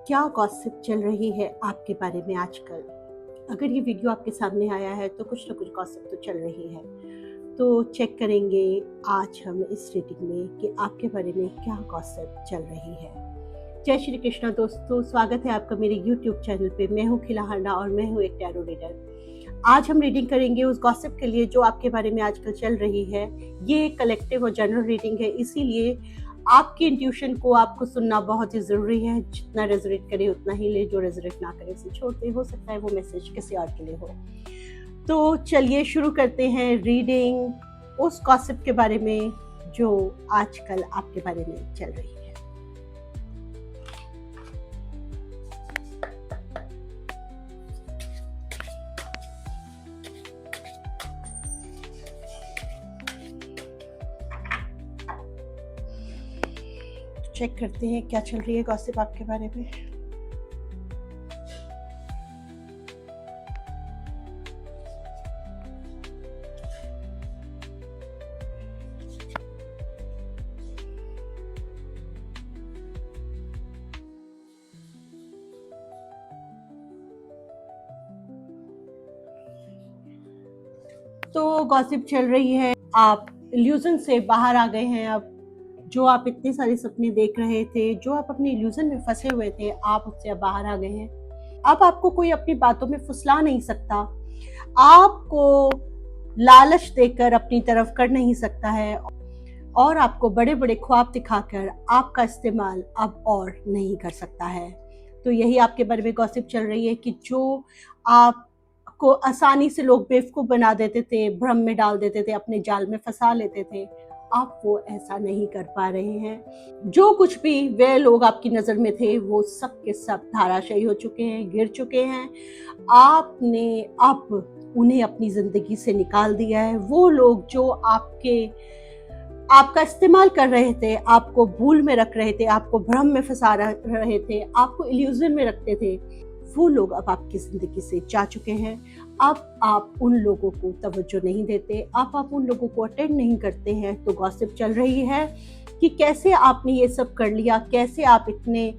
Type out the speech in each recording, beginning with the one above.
क्या गॉसिप चल रही है आपके बारे में आजकल? अगर ये वीडियो आपके सामने आया है तो कुछ ना कुछ गॉसिप तो चल रही है। तो चेक करेंगे आज हम इस रीडिंग में कि आपके बारे में क्या गॉसिप चल रही है। जय श्री कृष्णा दोस्तों, स्वागत है आपका मेरे यूट्यूब चैनल पे। मैं हूँ खिला हांडा और मैं हूँ एक टैरो रीडर। आज हम रीडिंग करेंगे उस गॉसिप के लिए जो आपके बारे में आजकल चल रही है। ये एक कलेक्टिव और जनरल रीडिंग है, इसीलिए आपकी इंट्यूशन को आपको सुनना बहुत ही ज़रूरी है। जितना रेजोनेट करे उतना ही ले, जो रेजोनेट ना करे उसे छोड़ दे। हो सकता है वो मैसेज किसी और के लिए हो। तो चलिए शुरू करते हैं रीडिंग उस गॉसिप के बारे में जो आजकल आपके बारे में चल रही है। चेक करते हैं क्या चल रही है गॉसिप आपके बारे में। तो गॉसिप चल रही है, आप इल्यूजन से बाहर आ गए हैं। अब जो आप इतने सारे सपने देख रहे थे, जो आप अपने इल्यूजन में फंसे हुए थे, आप उससे अब बाहर आ गए हैं। अब आपको कोई अपनी बातों में फुसला नहीं सकता, आपको लालच देकर अपनी तरफ कर नहीं सकता है, और आपको बड़े बड़े ख्वाब दिखाकर आपका इस्तेमाल अब और नहीं कर सकता है। तो यही आपके बारे में गॉसिप चल रही है कि जो आपको आसानी से लोग बेवकूफ़ बना देते थे, भ्रम में डाल देते थे, अपने जाल में फंसा लेते थे, आप वो ऐसा नहीं कर पा रहे हैं। जो कुछ भी वे लोग आपकी नज़र में थे वो सब के सब धाराशायी हो चुके हैं, गिर चुके हैं। आपने अब उन्हें अपनी ज़िंदगी से निकाल दिया है। वो लोग जो आपका इस्तेमाल कर रहे थे, आपको भूल में रख रहे थे, आपको भ्रम में फंसा रहे थे, आपको इल्यूजन में रखते थे, वो लोग अब आपकी ज़िंदगी से जा चुके हैं। अब आप उन लोगों को तवज्जो नहीं देते, अब आप उन लोगों को अटेंड नहीं करते हैं। तो गॉसिप चल रही है कि कैसे आपने ये सब कर लिया, कैसे आप इतने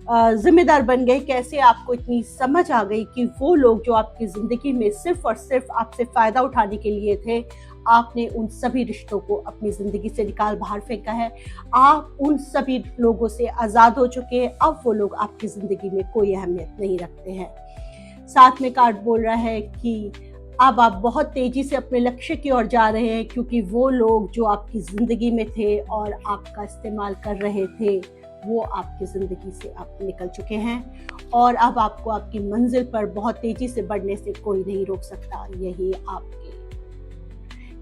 जिम्मेदार बन गए, कैसे आपको इतनी समझ आ गई कि वो लोग जो आपकी ज़िंदगी में सिर्फ और सिर्फ आपसे फ़ायदा उठाने के लिए थे, आपने उन सभी रिश्तों को अपनी ज़िंदगी से निकाल बाहर फेंका है। आप उन सभी लोगों से आज़ाद हो चुके हैं। अब वो लोग आपकी ज़िंदगी में कोई अहमियत नहीं रखते हैं। साथ में कार्ड बोल रहा है कि अब आप बहुत तेज़ी से अपने लक्ष्य की ओर जा रहे हैं, क्योंकि वो लोग जो आपकी ज़िंदगी में थे और आपका इस्तेमाल कर रहे थे, वो आपकी ज़िंदगी से आप निकल चुके हैं, और अब आपको आपकी मंजिल पर बहुत तेज़ी से बढ़ने से कोई नहीं रोक सकता।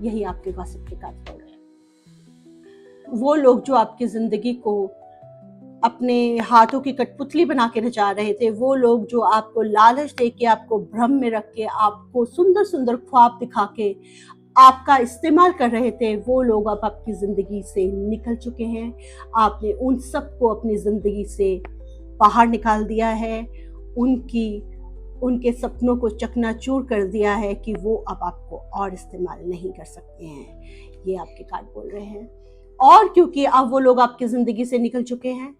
यही आपके गॉसिप के कार्ड बोल रहे हैं। वो लोग जो आपकी ज़िंदगी को अपने हाथों की कठपुतली बना के नचा रहे थे, वो लोग जो आपको लालच दे के, आपको भ्रम में रख के, आपको सुंदर सुंदर ख्वाब दिखा के आपका इस्तेमाल कर रहे थे, वो लोग अब आपकी ज़िंदगी से निकल चुके हैं। आपने उन सबको अपनी ज़िंदगी से बाहर निकाल दिया है, उनके सपनों को चकनाचूर कर दिया है कि वो अब आपको और इस्तेमाल नहीं कर सकते हैं। ये आपके कार्ड बोल रहे हैं। और क्योंकि अब वो लोग आपकी ज़िंदगी से निकल चुके हैं,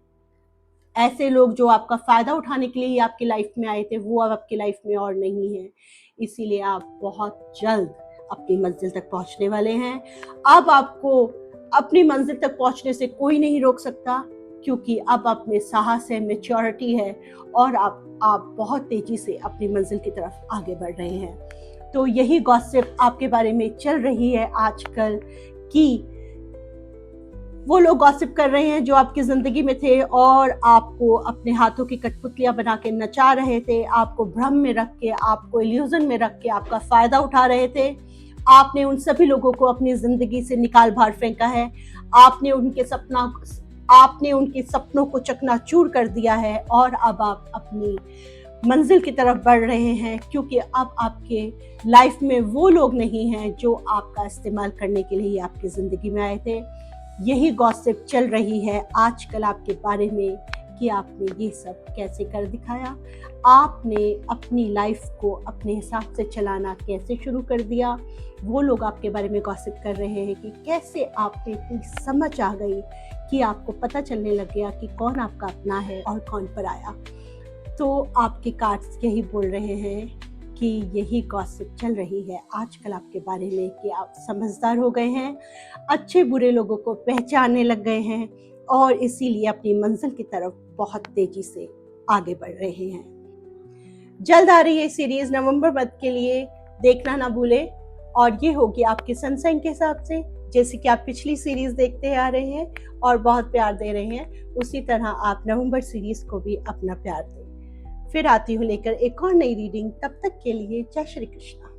ऐसे लोग जो आपका फ़ायदा उठाने के लिए ही आपकी लाइफ में आए थे, वो अब आपकी लाइफ में और नहीं है। इसीलिए आप बहुत जल्द अपनी मंजिल तक पहुंचने वाले हैं। अब आपको अपनी मंजिल तक पहुंचने से कोई नहीं रोक सकता, क्योंकि अब आप में साहस है, मैच्योरिटी है, और आप बहुत तेज़ी से अपनी मंजिल की तरफ आगे बढ़ रहे हैं। तो यही गॉसिप आपके बारे में चल रही है आजकल कि वो लोग गॉसिप कर रहे हैं जो आपकी ज़िंदगी में थे और आपको अपने हाथों की कठपुतलियाँ बना के नचा रहे थे, आपको भ्रम में रख के, आपको इल्यूजन में रख के आपका फ़ायदा उठा रहे थे। आपने उन सभी लोगों को अपनी ज़िंदगी से निकाल बाहर फेंका है। आपने उनके सपनों को चकनाचूर कर दिया है, और अब आप अपनी मंजिल की तरफ बढ़ रहे हैं, क्योंकि अब आपके लाइफ में वो लोग नहीं हैं जो आपका इस्तेमाल करने के लिए आपकी ज़िंदगी में आए थे। यही गॉसिप चल रही है आजकल आपके बारे में कि आपने ये सब कैसे कर दिखाया, आपने अपनी लाइफ को अपने हिसाब से चलाना कैसे शुरू कर दिया। वो लोग आपके बारे में गॉसिप कर रहे हैं कि कैसे आपने इतनी समझ आ गई कि आपको पता चलने लग गया कि कौन आपका अपना है और कौन पराया। तो आपके कार्ड्स यही बोल रहे हैं कि यही गॉसिप चल रही है आजकल आपके बारे में कि आप समझदार हो गए हैं, अच्छे बुरे लोगों को पहचानने लग गए हैं और इसीलिए अपनी मंजिल की तरफ बहुत तेजी से आगे बढ़ रहे हैं। जल्द आ रही है सीरीज नवंबर मंथ के लिए, देखना ना भूलें। और ये होगी आपके सनसाइन के हिसाब से, जैसे कि आप पिछली सीरीज देखते आ रहे हैं और बहुत प्यार दे रहे हैं, उसी तरह आप नवंबर सीरीज को भी अपना प्यार दें। फिर आती हूँ लेकर एक और नई रीडिंग, तब तक के लिए जय श्री कृष्ण।